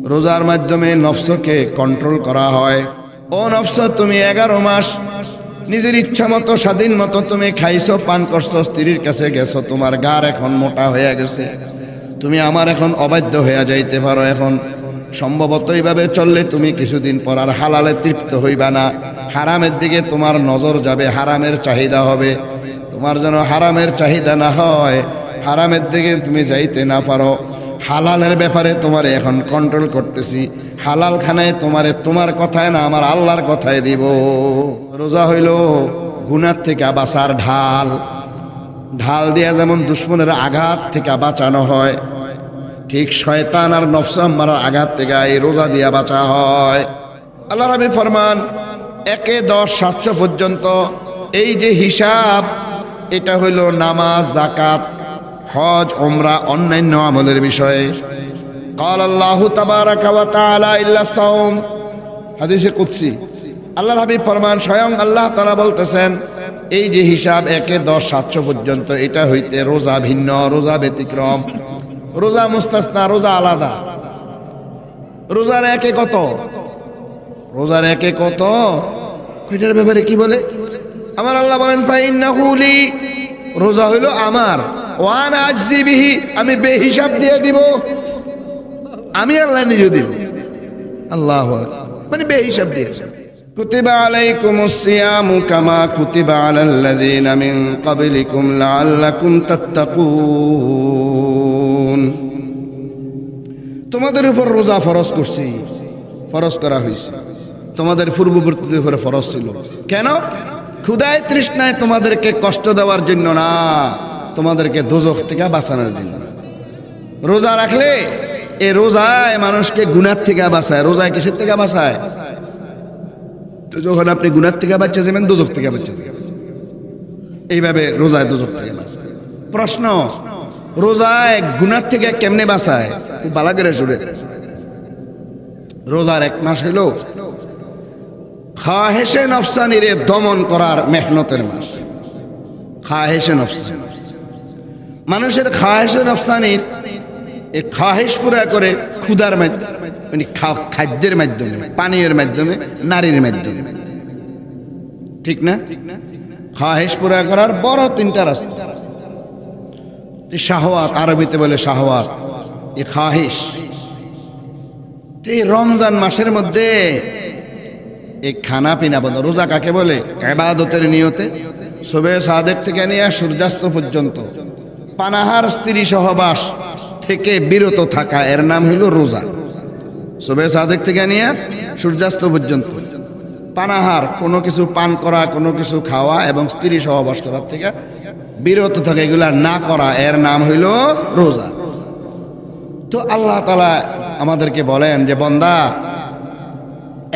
রোজার মাধ্যমে নফসকে কন্ট্রোল করা হয়। ও নফস, তুমি 11 মাস নিজের ইচ্ছা মতো স্বাধীন মতো তুমি খাইছো, পান করছো, স্ত্রীর কাছে গেছো, তোমার গার এখন মোটা হয়ে গেছে, তুমি আমার এখন অবাধ্য হয়ে যাইতে পারো। এখন সম্ভবত এইভাবে চললে তুমি কিছুদিন পর আর হালালে তৃপ্ত হইবা না, হারামের দিকে তোমার নজর যাবে, হারামের চাহিদা হবে। তোমার যেন হারামের চাহিদা না হয়, হারামের দিকে তুমি যাইতে না পারো। হালালের ব্যাপারে তোমারে এখন কন্ট্রোল করতেছি। হালাল খানায় তোমারে তোমার কথায় না, আমার আল্লাহর কথায় দিব। রোজা হইল গুনাহ থেকে বাঁচার ঢাল। ঢাল দিয়া যেমন দুশ্মনের আঘাত থেকে বাঁচানো হয়, ঠিক শয়তান আর নফস আম্মারার আঘাত থেকে এই রোজা দিয়া বাঁচা হয়। আল্লাহ রাব্বি ফরমান 1-10-700 পর্যন্ত এই যে হিসাব, এটা হইল নামাজ, যাকাত, হজ, উমরা, অন্যান্য আমলের বিষয়ে। قال الله تبارك وتعالى إلا الصوم, হাদিসে কুদসি আল্লাহ রাব্বি ফরমান, স্বয়ং আল্লাহ তাআলা বলতেছেন, এই যে হিসাব 1-10-700 পর্যন্ত, এটা হইতে রোজা ভিন্ন, রোজা ব্যতিক্রম, রোজা মুস্তাসনা, রোজা আলাদা। রোজার একে কত? রোজার একে কত? কয়টার ব্যাপারে কি বলে? আমার আল্লাহ বলেন, ফাইন্নাহু লি, রোজা হইল আমার, ওয়া আনা আজজি বিহি, আমি বেহিসাব দিয়ে দিব। আমি আল্লাহ নিজে দিব। আল্লাহু আকবার, মানে বেহিসাব দিয়ে। কুতিবা আলাইকুমুস সিয়ামু কামা কুতিবা আলাল্লাযিনা মিন ক্বাবলিকুম লাআল্লাকুম তাত্তাকুন, তোমাদের উপর রোজা ফরজ করছি, ফরজ করা হয়েছে। তোমাদের পূর্ববর্তীদের উপরে ফরজ ছিল। কেন? ক্ষুধায় তৃষ্ণায় তোমাদেরকে কষ্ট দেওয়ার জন্য না, তোমাদেরকে দোজখ থেকে বাঁচানোর জন্য। রোজা রাখলে এই রোজায় মানুষকে গুনাহ থেকে বাঁচায়। রোজায় কিসের থেকে বাঁচায়? তো যখন আপনি গুনাহ থেকে বাঁচা যাবেন, দোজখ থেকে বাঁচা যাবেন। এইভাবে রোজায় দোজখ থেকে বাঁচায়। প্রশ্ন, রোজায় গুনাহ থেকে কেমনে বাঁচায়? খুব ভালো করে শুনে। রোজার 1 মাস হইল খাহেশে নফসানিরে দমন করার মেহনতের মাস। খাহেশে নফসানি, মানুষের খাহেশে নফসানির এই খাহেশ পুরা করে ক্ষুধার মাধ্যমে, মানে খাদ্যের মাধ্যমে, পানীয়ের মাধ্যমে, নারীর মাধ্যমে, ঠিক না? খাহেশ পুরা করার বড় 3টা রাস্তা। শাহওয়াত, আরবিতে বলে শাহওয়াত, এই খাহেশ। এই রমজান মাসের মধ্যে এই খানা পিনা বন্ধ। রোজা কাকে বলে? ইবাদতের নিয়তে সুবহে সাদেক থেকে নিয়ে সূর্যাস্ত পর্যন্ত পানাহার, স্ত্রী সহবাস থেকে বিরত থাকা, এর নাম হইল রোজা। সুবহে সাদেক থেকে নিয়ে সূর্যাস্ত পর্যন্ত পানাহার, কোনো কিছু পান করা, কোনো কিছু খাওয়া এবং স্ত্রী সহবাস করার থেকে বিরত থাকা, এগুলা না করা, এর নাম হইল রোজা। তো আল্লাহ তাআলা আমাদেরকে বলেন যে বান্দা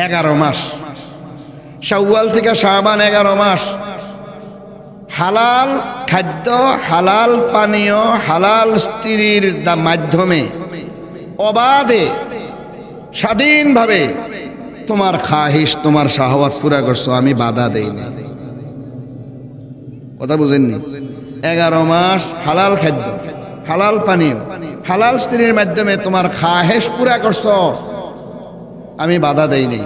11 মাস, শাওয়াল থেকে শাবান 11 মাস হালাল খাদ্য, হালাল পানীয়, হালাল স্ত্রীর মাধ্যমে অবাধে স্বাধীনভাবে তোমার খাহিশ, তোমার শাহওয়াত পুরা করছো, আমি বাধা দেই না। কথা বুঝেননি? 11 মাস হালাল খাদ্য, হালাল পানীয়, হালাল স্ত্রীর মাধ্যমে তোমার খাহেশ পুরা করছো, আমি বাধা দেই নাই।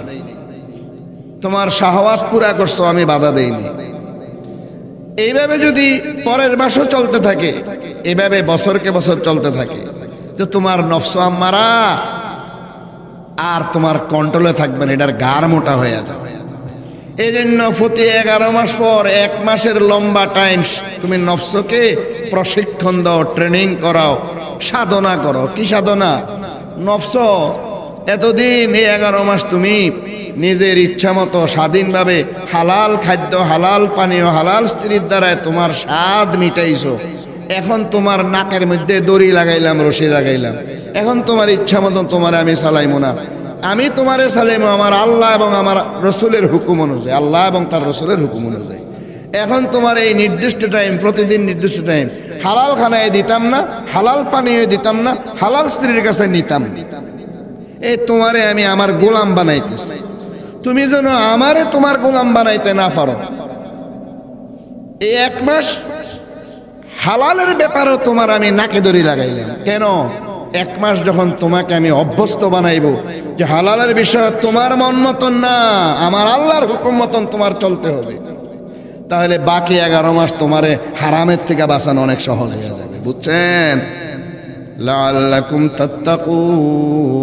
তোমার শাহওয়াত পুরা করছো, আমি বাধা দেই নাই। এইভাবে যদি পরের মাসও চলতে থাকে, এইভাবে বছরকে বছর চলতে থাকে, তো তোমার নফস আম্মারা আর তোমার কন্ট্রোলে থাকবে না, এটার গাড় মোটা হয়ে যাবে। এই জন্য প্রতি 11 মাস পর 1 মাসের লম্বা টাইম তুমি নফসকে প্রশিক্ষণ দাও, ট্রেনিং করাও, সাধনা করো। কি সাধনা? নফস এতদিন এই 11 মাস তুমি নিজের ইচ্ছা মতো স্বাধীনভাবে হালাল খাদ্য, হালাল পানীয়, হালাল স্ত্রীর দ্বারায় তোমার স্বাদ মিটাইছো। এখন তোমার নাকের মধ্যে দড়ি লাগাইলাম, রশি লাগাইলাম, এখন তোমার ইচ্ছা মতো তোমার আমি চালাইমো না, আমি তোমারে চালাইমো আমার আল্লাহ এবং আমার রসুলের হুকুম অনুযায়ী, আল্লাহ এবং তার রসুলের হুকুম অনুযায়ী। এখন তোমার এই নির্দিষ্ট টাইম, প্রতিদিন নির্দিষ্ট টাইম, হালাল খানায় দিতাম না, হালাল পানীয় দিতাম না, হালাল স্ত্রীর কাছে নিতাম। এই তোমারে আমি আমার গোলাম বানাইতেছি, তুমি যেন আমারে তোমার গোলাম বানাইতে না পারো। এই 1 মাস হালালের ব্যাপারেও তোমার আমি নাকে দড়ি লাগাইলাম। কেন? এক মাস যখন তোমাকে আমি অভ্যস্ত বানাইব যে হালালের বিষয় তোমার মন মতন না, আমার আল্লাহর হুকুম মতন তোমার চলতে হবে, তাহলে বাকি 11 মাস তোমারে হারামের থেকে বাঁচানো অনেক সহজ হয়ে যাবে। বুঝছেন? লাআল্লাকুম তাত্তাকুন।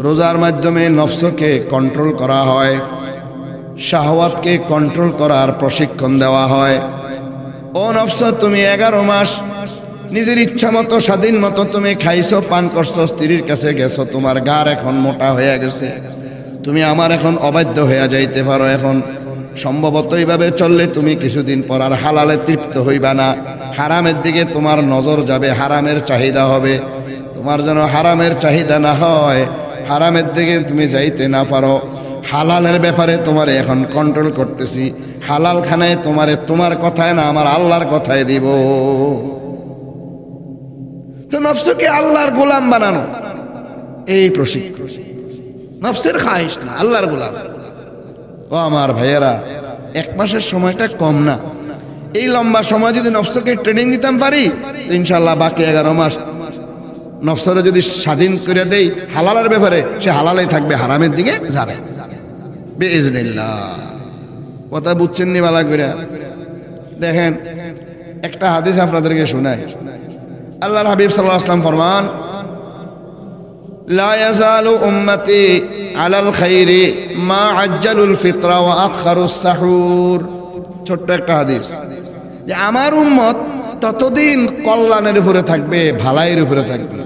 রোজার মাধ্যমে নফসকে কন্ট্রোল করা হয়, শাহওয়াতকে কন্ট্রোল করার প্রশিক্ষণ দেওয়া হয়। ও নফস, তুমি 11 মাস নিজের ইচ্ছা মতো স্বাধীন মতো তুমি খাইছো, পান করছো, স্ত্রীর কাছে গেছো, তোমার গার এখন মোটা হয়ে গেছে, তুমি আমার এখন অবাধ্য হয়ে যাইতে পারো। এখন সম্ভবত এইভাবে চললে তুমি কিছুদিন পর আর হালালে তৃপ্ত হইবা না, হারামের দিকে তোমার নজর যাবে, হারামের চাহিদা হবে। তোমার যেন হারামের চাহিদা না হয়, হারামের দিকে তুমি যাইতে না পারো। হালালের ব্যাপারে তোমারে এখন কন্ট্রোল করতেছি, হালাল খানায় তোমারে তোমার কথায় না আমার আল্লাহর কথায় দিব। তো নফসকে আল্লাহর গোলাম বানানো, এই প্রশিক্ষণ। নফসের খাইশ না, আল্লাহর গোলাম। ও আমার ভাইয়েরা, 1 মাসের সময়টা কম না। এই লম্বা সময় যদি নফসকে ট্রেনিং দিতাম পারি, তো ইনশাল্লাহ বাকি 11 মাস নফসরে যদি স্বাধীন করে দেই হালালের ব্যাপারে, সে হালালেই থাকবে, হারামের দিকে যাবে বিইজনিল্লাহ। কথা বুঝছেন নি বালা করে? দেখেন একটা হাদিস আপনাদেরকে শোনাই। আল্লাহর হাবিব সাল্লাল্লাহু আলাইহি ওয়াসাল্লাম ফরমান, লা ইয়াজালু উম্মতি আলাল খাইরি মা আজ্জালুল ফিতরা ওয়া আখখারুস সাহুর। ছোট্ট একটা হাদিস, যে আমার উম্মত ততদিন কল্যাণের উপরে থাকবে, ভালাইয়ের উপরে থাকবে,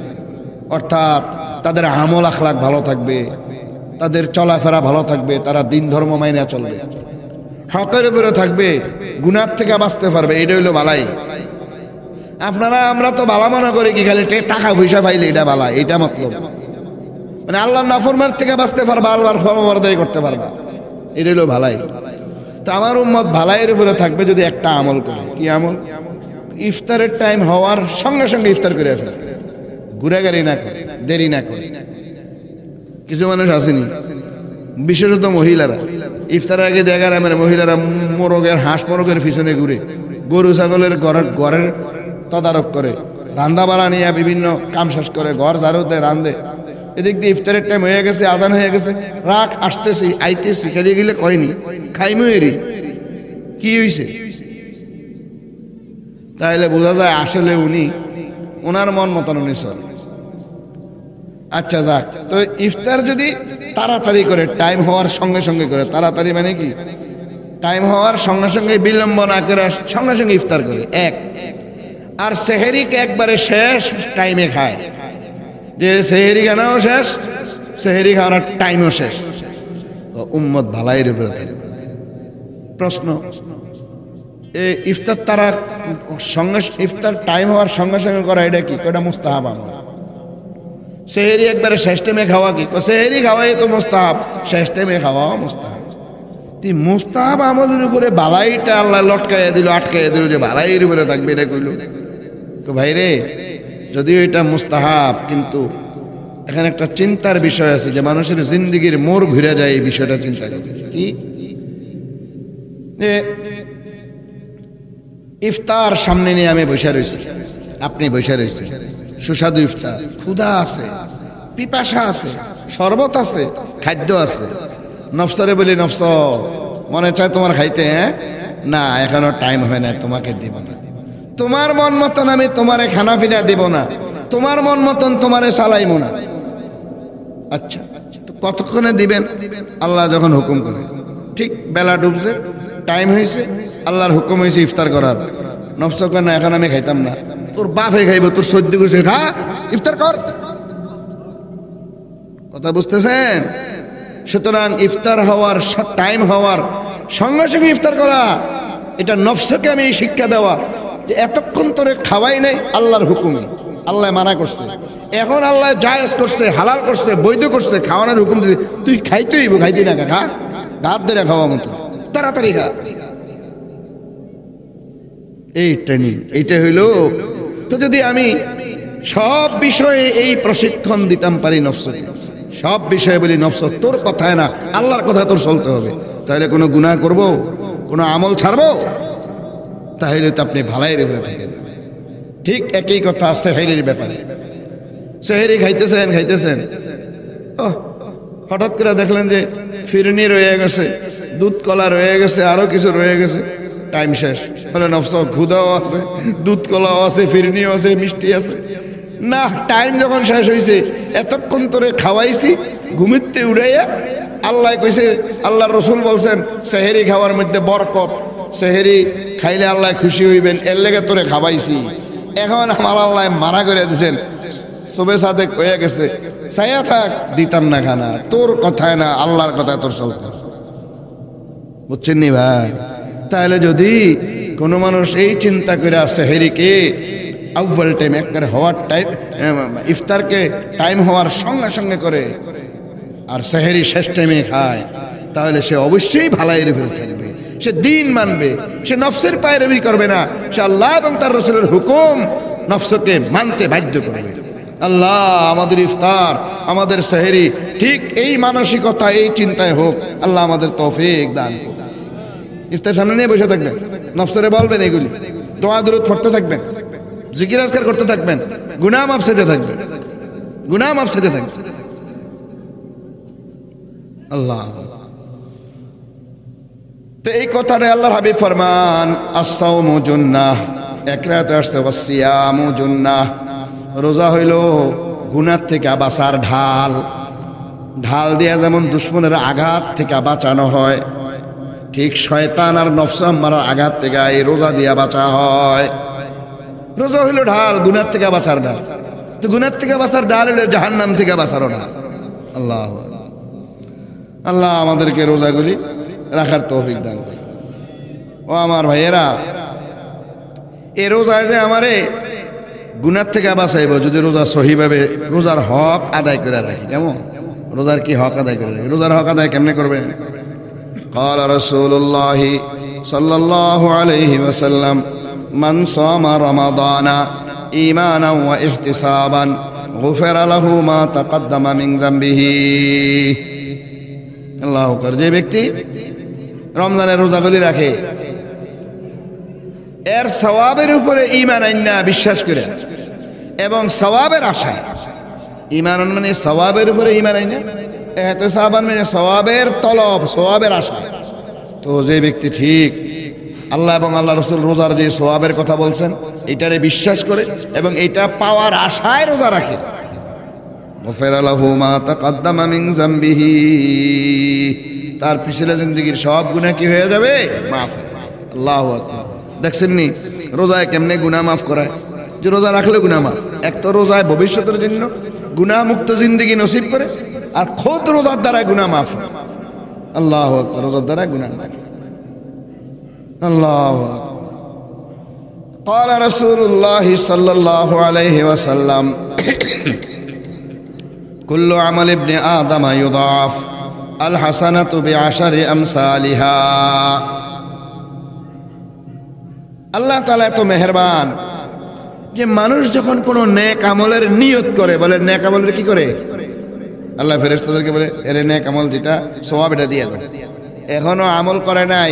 অর্থাৎ তাদের আমল আখলাক ভালো থাকবে, তাদের চলাফেরা ভালো থাকবে, তারা দিন ধর্ম মাইনা চলবে, হকের উপরে থাকবে, গুনাহ থেকে বাঁচতে পারবে। এটা হইলো ভালাই। আপনারা আমরা তো ভালো মনে করি কি খালি টাকা পয়সা পাইলে এটা ভালা, এটা মতলব, মানে আল্লাহর নাফরমানের থেকে বাঁচতে পারবা, আল্লাহর ফরমাবরদারি করতে পারবা, এটা হইলো ভালাই। তো আমার উম্মত ভালাইয়ের উপরে থাকবে যদি একটা আমল করে। কি আমল? ইফতারের টাইম হওয়ার সঙ্গে সঙ্গে ইফতার করে ফেলে, ঘুরাঘুরি না করে, দেরি না করে। কিছু মানুষ আসেনি, বিশেষত মহিলারা, ইফতারের আগে দেখা যায় মানে মহিলারা মোরগের, হাঁস মোরগের পিছনে ঘুরে, গরু ছাগলের ঘরের তদারক করে, রান্দা বাড়া নিয়ে বিভিন্ন কাম শেষ করে, ঘর ঝাড়ু দেয়, রান্ধে। এদিক দিয়ে ইফতারের টাইম হয়ে গেছে, আজান হয়ে গেছে, রাখ আসতেছি আইতেছি, খেলে গেলে কয়নি খাইমু এরি কি হইছে? তাইলে বোঝা যায় আসলে উনি ওনার মন মতন উনি চলে। আচ্ছা যাক, তো ইফতার যদি তাড়াতাড়ি করে, টাইম হওয়ার সঙ্গে সঙ্গে করে, তাড়াতাড়ি মানে কি টাইম হওয়ার সঙ্গে সঙ্গে বিলম্ব না করে সঙ্গে সঙ্গে ইফতার করে, এক। আর সেহেরিকে একবারে শেষ টাইমে খায়, যে সেহেরি খানাও শেষ, সেহেরি খাওয়ার টাইমও শেষ, উম্মত ভালাইয়ের উপরে থাকবে। প্রশ্ন, এই ইফতার তারা সঙ্গে ইফতার টাইম হওয়ার সঙ্গে সঙ্গে করা এটা কি? এটা মুস্তাহাব আমল। সেহেরি একবারে শেষ টাইমে খাওয়া কি? সেহেরি খাওয়াই তো মুস্তাহাব, শেষ টাইমে খাওয়াও মুস্তাহাব। তুই মুস্তাহাব আমলের উপরে বালাইটা আল্লাহ লটকাইয়া দিল, আটকাইয়া দিল, যে বালাইয়ের উপরে থাকবে এটা কইল। তো ভাইরে, যদিও এটা মুস্তাহাব, কিন্তু এখানে একটা চিন্তার বিষয় আছে, যে মানুষের জিন্দিগির মোড় ঘুরে যায় এই বিষয়টা চিন্তা করতে। কি? যে ইফতার সামনে নিয়ে আমি বসে রয়েছি, আপনি বসে রয়েছেন, সুস্বাদু ইফতার, ক্ষুধা আছে, পিপাসা আছে, শরবত আছে, খাদ্য আছে। নফসরে বলি, নফস মনে চায় তোমার খাইতে? হ্যাঁ, না এখনো টাইম হয় না, তোমাকে দিব না। তোমার মন মতন আমি তোমারে খানা পিনা দিব না, তোমার মন মতন তোমারে চালাইমো না। আচ্ছা, তো কতক্ষণে দিবেন? আল্লাহ যখন হুকুম করে। ঠিক বেলা ডুবছে, টাইম হয়েছে, আল্লাহর হুকুম হয়েছে ইফতার করার। নফস কয় না, এখন আমি খাইতাম না। তোর বাপে খাইব, তোর সদ্য গুছে খা, ইফতার কর। কথা বুঝতেছেন? সুতরাং ইফতার হওয়ার টাইম হওয়ার সঙ্গে সঙ্গে ইফতার করা, এটা নফসকে আমি শিক্ষা দেওয়া, যে এতক্ষণ তোরে খাওয়াই নাই, আল্লাহর হুকুমে, আল্লাহ মানা করছে, এখন আল্লাহ জায়েজ করছে, হালাল করছে, বৈধ করছে, খাওয়ানোর হুকুম দিছে, তুই খাইতে হইব, খাইতে না খা, গাত ধরে খাওয়া মতো, তাড়াতাড়ি খা। এই ট্রেনিং, এইটা হইল। তো যদি আমি সব বিষয়ে এই প্রশিক্ষণ দিতাম পারি নফসকে, সব বিষয়ে বলি নফস তোর কথায় না, আল্লাহর কথায় তোর চলতে হবে, তাহলে কোনো গুনাহ করব, কোনো আমল ছাড়বো? তাহলে তো আপনি ভালাই রেখে থাকেন। ঠিক একই কথা সেহরির ব্যাপারে। সেহেরি খাইতেছেন ও হঠাৎ করে দেখলেন যে ফিরনি রয়ে গেছে, দুধ কলা রয়ে গেছে, আরো কিছু রয়ে গেছে, টাইম শেষ। বলে নফস ক্ষুধাও আছে, দুধ কলাও আছে, ফিরনিও আছে, মিষ্টি আছে, না টাইম যখন শেষ হয়েছে, এতক্ষণ তোরে খাওয়াইছি, ঘুমিতে উড়াইয়া আল্লাহ কইছে, আল্লাহর রসুল বলছেন সেহেরি খাওয়ার মধ্যে বরকত, সেহেরি খাইলে আল্লাহ খুশি হইবেন, এর লেগে তোরে খাওয়াইছি। এখন আমার আল্লাহ মানা করে দিয়েছেন, সবে সাথে কয়ে গেছে ছায়া থাক, দিতাম না খানা, তোর কথায় না আল্লাহর কথায় তোর চলতে, বুঝছেন নি ভাই? তাহলে যদি কোনো মানুষ এই চিন্তা করে সেহেরিকে আউ্বাল টাইম একবারে হওয়ার টাইম, ইফতারকে টাইম হওয়ার সঙ্গে সঙ্গে করে আর সেহেরি শেষ টাইমে খায়, তাহলে সে অবশ্যই ভালাইয়ের ভিতরে থাকবে, সে দিন মানবে, সে নফসের পায়রবি করবে না, সে আল্লাহ এবং তার রাসূলের হুকুম নফসকে মানতে বাধ্য করবে। আল্লাহ আমাদের ইফতার, আমাদের সেহেরি ঠিক এই মানসিকতা, এই চিন্তায় হোক। আল্লাহ আমাদের তৌফিক দান করুন। ইফতার সামনে নিয়ে বসে থাকবেন, নফসরে বলবেন এগুলি, দোয়া দরুদ পড়তে থাকবেন, জিকির আজকার করতে থাকবেন, গুনাহ মাফ চাইতে থাকবেন, গুনাহ মাফ চাইতে থাকবেন। আল্লাহ তো এই কথাটা আল্লাহর হাবিব ফরমান, আস-সাওমু জুন্নাহ, এক রাতে আসছে ওয়াসিয়ামু জুন্নাহ, রোজা হইল গুনাহ থেকে বাঁচার ঢাল। ঢাল দিয়া যেমন দুশমনের আঘাত থেকে বাঁচানো হয়, ঠিক শয়তান আর নফস আম্মারার আঘাত থেকে এই রোজা দিয়া বাঁচা হয়। রোজা হইল ঢাল, গুনাহ থেকে বাঁচার ঢাল। তো গুনাহ থেকে বাঁচার ঢাল হইল জাহান্নাম থেকে বাঁচারও ঢাল। আল্লাহ আল্লাহ আমাদেরকে রোজাগুলি রাখার তৌফিক দান করে। ও আমার ভাইয়েরা, এই রোজায় যে আমারে গুনাহ থেকে বাঁচাইব, যদি রোজা সহিভাবে রোজার হক আদায় করে রাখি। কেমন রোজার কি হক আদায় করে রাখি? রোজার হক আদায় কেমনে করবেন? قال رسول الله صلى الله عليه وسلم من صام رمضان إيمانا واحتسابا غفر له ما تقدم من ذنبه। আল্লাহু আকবার। যে ব্যক্তি রমজানের রোজাগুলি রাখে, এর সওয়াবের উপরে ঈমান আইনা বিশ্বাস করে এবং সওয়াবের আশায়, ঈমান মানে সওয়াবের উপরে ঈমান আইনা, ইহতিসাবান মানে সওয়াবের তলব, সওয়াবের আশা। তো যে ব্যক্তি ঠিক আল্লাহ এবং আল্লাহ রাসূল রোজার যে সওয়াবের কথা বলছেন, এটারে বিশ্বাস করে এবং এটা পাওয়ার আশায় রোজা রাখে, গফিরা লাহু মা তাকাদ্দামা মিন যামবিহি, তার পিছলা জিন্দেগীর সব গুনাহ কি হয়ে যাবে? মাফ। আল্লাহু আকবার। দেখছেন নি রোজায় কেমনে গুনাহ মাফ করায়? যে রোজা রাখলে গুনাহ মাফ। এক তো রোজায় ভবিষ্যতের জন্য গুনাহ মুক্ত জিন্দেগি নসিব করে, আর খোদ রোজার দ্বারা গুনাহ মাফ। আল্লাহু আকবার। রোজার দ্বারা গুনাহ মাফ। আল্লাহু আকবার। قال رسول الله صلى الله عليه وسلم كل عمل ابن آدم يضاعف الحسنة بعشر أمثالها। আল্লাহ তাআলা এত মেহেরবান যে মানুষ যখন কোনো নেক আমলের নিয়ত করে, বলে নেক আমলের কি করে? আল্লাহ ফেরেশতাদেরকে বলে, এর নেক আমল যেটা সওয়াব এটা দিয়ে দাও। এখনো আমল করে নাই,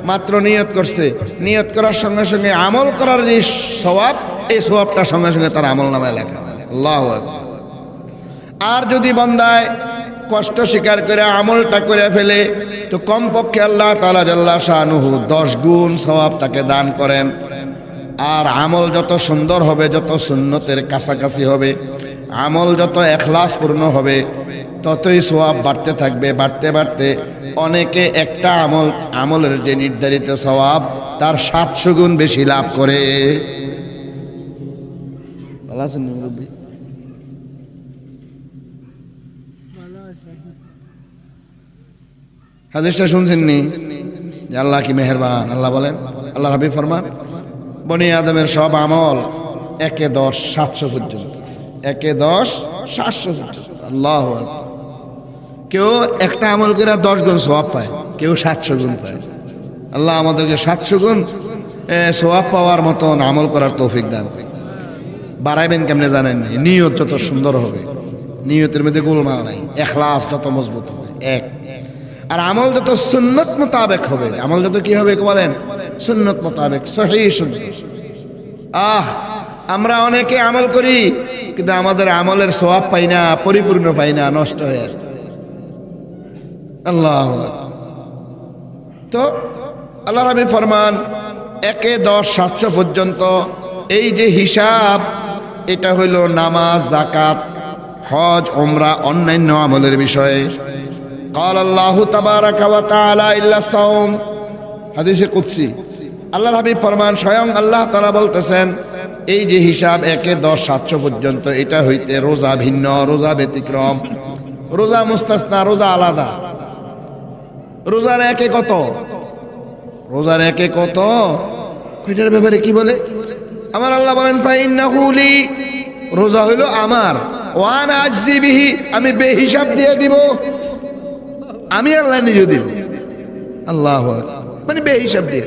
মাত্র নিয়ত করছে, নিয়ত করার সঙ্গে সঙ্গে আমল করার যে সওয়াব, এই সওয়াবটা সঙ্গে সঙ্গে তার আমল নামায় লেখা হয়। আল্লাহু আকবার। আর যদি বান্দায় কষ্ট স্বীকার করে আমলটা করে ফেলে, তো কমপক্ষে আল্লাহ তাআলা জাল্লা শানুহু 10 গুণ সওয়াব তাকে দান করেন। আর আমল যত সুন্দর হবে, যত সুন্নতের কাছাকাছি হবে, আমল যত এখলাসপূর্ণ হবে, ততই সওয়াব বাড়তে থাকবে। বাড়তে বাড়তে অনেকে একটা আমলের যে নির্ধারিত সওয়াব, তার 700 গুণ বেশি লাভ করে। ভালো আছেন মুরব্বি? হাদিসটা শুনছেন নি? যে আল্লাহ কি মেহেরবান। আল্লাহ বলেন, আল্লাহর হাবিব ফরমান, বনি আদমের সব আমল 1-10 700 পর্যন্ত, 1-10 700 পর্যন্ত। আল্লাহু আকবার। কেউ একটা আমল করে 10 গুণ সওয়াব পায়, কেউ 700 গুণ পায়। আল্লাহ আমাদেরকে 700 গুণ সওয়াব পাওয়ার মতন আমল করার তৌফিক দান করেন। বাড়াইবেন কেমনে জানেন? নিয়ত যত সুন্দর হবে, নিয়তের মধ্যে গোলমাল নাই, ইখলাস যত মজবুত হবে, এক। আর আমল যত সুন্নত মোতাবেক হবে, আমল যত কি হবে বলেন? সুন্নত মোতাবেক, সহিহ সুন্নাহ। আমরা অনেকে আমল করি কিন্তু আমাদের আমলের সওয়াব পাই না, পরিপূর্ণ পাই না, নষ্ট হয়ে আসে। আল্লাহ তো আল্লাহ রাব্বি ফরমান 1-10-700 পর্যন্ত এই যে হিসাব, এটা হইল নামাজ, যাকাত, হজ, উমরা, অন্যান্য আমলের বিষয়ে। قال الله تبارك وتعالى إلا الصوم, হাদিসে কুদসি আল্লাহর হাবিব ফরমান, স্বয়ং আল্লাহ তাআলা বলতেছেন এই যে হিসাব 1-10-700 পর্যন্ত, এটা হইতে রোজা ভিন্ন, রোজা ব্যতিক্রম, রোজা মুস্তাসনা, রোজা আলাদা। রোজার একে কত, রোজার একে কত, কয়টার ব্যাপারে কি বলে আমার আল্লাহ বলেন ফাইন্নাহু লি, রোজা হইল আমার, ওয়া আনা আজজি বিহি, আমি বেহিসাব দিয়ে দিব, আমি আল্লাহ নিজে দিব। আল্লাহু আকবার, মানে বেহিসাব দিয়ে।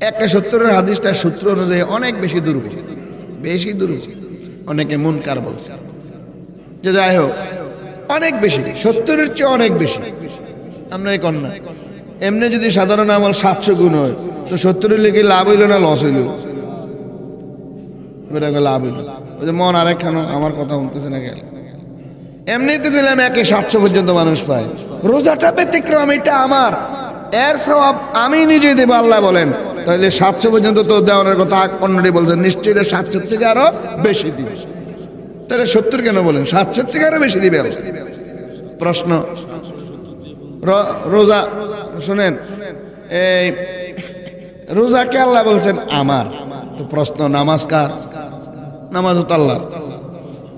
71 হাদিসটার সূত্র অনুযায়ী অনেক বেশি দুর্বল, বেশি দুর্বল, অনেকে মুনকার বলছে, যে যাই হোক অনেক বেশি, 70-এর চেয়ে অনেক বেশি। আমরা এই কন্যা এমনি যদি সাধারণ আমল 700 গুণ হয়, তো 70-এর লেগে লাভ হইল না লস হইল? লাভ হইল। ওই যে মন আরেকখানো আমার কথা শুনতেছে না গেল, এমনি তো গেলাম 1-700 পর্যন্ত মানুষ পায়। রোজাটা ব্যতিক্রম, এটা আমার, এর সওয়াব আমি নিজে দেব আল্লাহ বলেন। তাহলে 700 পর্যন্ত তো দেওয়ার কথা অন্যটি বলছেন, নিশ্চয়ই 700 থেকে আরো বেশি দিবে। তাহলে 70 কেন বলেন? 700 থেকে আরো বেশি দিবে আল্লাহ। প্রশ্ন, রোজা শুনেন, এই রোজাকে আল্লাহ বলছেন আমার, তো প্রশ্ন নামাজ কার? নামাজ তো আল্লাহ।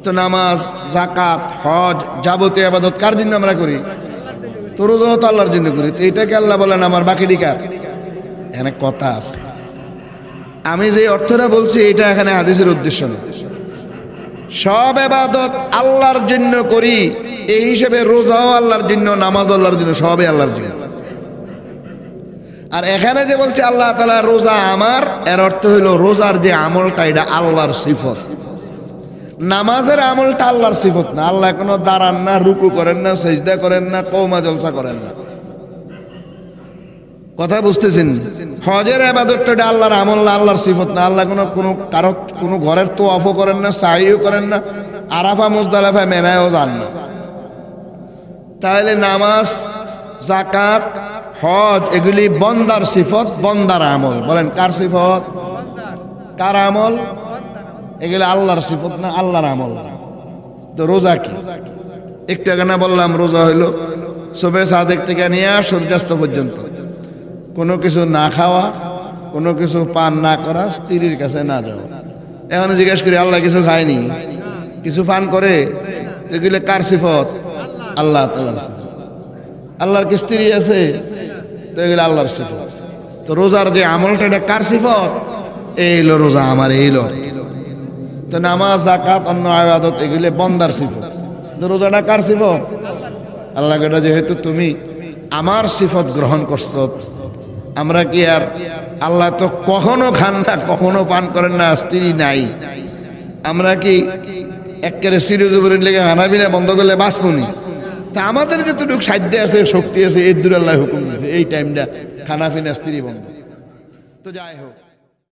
তো নামাজ, যাকাত, হজ, যাবতীয় ইবাদত কার জন্য আমরা করি? তো রোজা তো আল্লাহর জন্য করি। তো এটাকে আল্লাহ বলেন আমার, বাকিটি কার? এখানে কথা আছে। আমি যে অর্থটা বলছি এটা এখানে হাদিসের উদ্দেশ্য না। সব ইবাদত আল্লাহর জন্য করি, এই হিসেবে রোজাও আল্লাহর জন্য, নামাজ আল্লাহর জন্য, সবই আল্লাহর জন্য। আর এখানে যে বলছে আল্লাহ তাআলা রোজা আমার, এর অর্থ হইল রোজার যে আমলটা এটা আল্লাহর সিফত, নামাজের আমলটা আল্লাহর সিফত না। আল্লাহ কোনো দাঁড়ান না, রুকু করেন না, সিজদা করেন না, কওমা জলসা করেন না। কথা বুঝতেছেন? হজের ইবাদতটা আল্লাহর আমল না, আল্লাহর সিফত না। আল্লাহ কোনো কারো কোনো ঘরের তোয়াফও করেন না, সাইও করেন না, আরাফা মুজদালিফা মেনায়ও যান না। তাহলে নামাজ, যাকাত, হজ এগুলি বন্দার সিফত, বন্দার আমল। বলেন কার সিফত? কার আমল? এগুলি আল্লাহর সিফত না, আল্লাহর আমল। তো রোজা কি? একটু আগে না বললাম রোজা হইলো সুবহে সাদেক থেকে নিয়ে সূর্যাস্ত পর্যন্ত কোনো কিছু না খাওয়া, কোনো কিছু পান না করা, স্ত্রীর কাছে না যাওয়া। এখন জিজ্ঞেস করি আল্লাহ কিছু খায়নি, কিছু পান করে, এগুলো কার সিফত? আল্লাহ তাআলার সিফত। আল্লাহর কি স্ত্রী আছে? তো এগুলো আল্লাহর সিফত। তো রোজার যে আমলটা এটা কার সিফত? এই হলো রোজা আমার, এই হলো। তো নামাজ, যাকাত, অন্য ইবাদত এগুলো বন্দার সিফত। তো রোজাটা কার সিফত? আল্লাহ কেটা যেহেতু তুমি আমার সিফত গ্রহণ করছো, আমরা কি আর, আল্লাহ তো কখনো খান না, কখনো পান করেন না, স্ত্রী নাই, আমরা কি একেবারে সিরিজুবরের লেগে হানাবিনা বন্ধ করলে বাঁচবনি? তা আমাদের যতটুকু সাধ্য আছে, শক্তি আছে, এই দূর আল্লাহ হুকুম দিয়েছে এই টাইমটা খানা পিনা স্ত্রী বন্ধ। তো যাই হোক।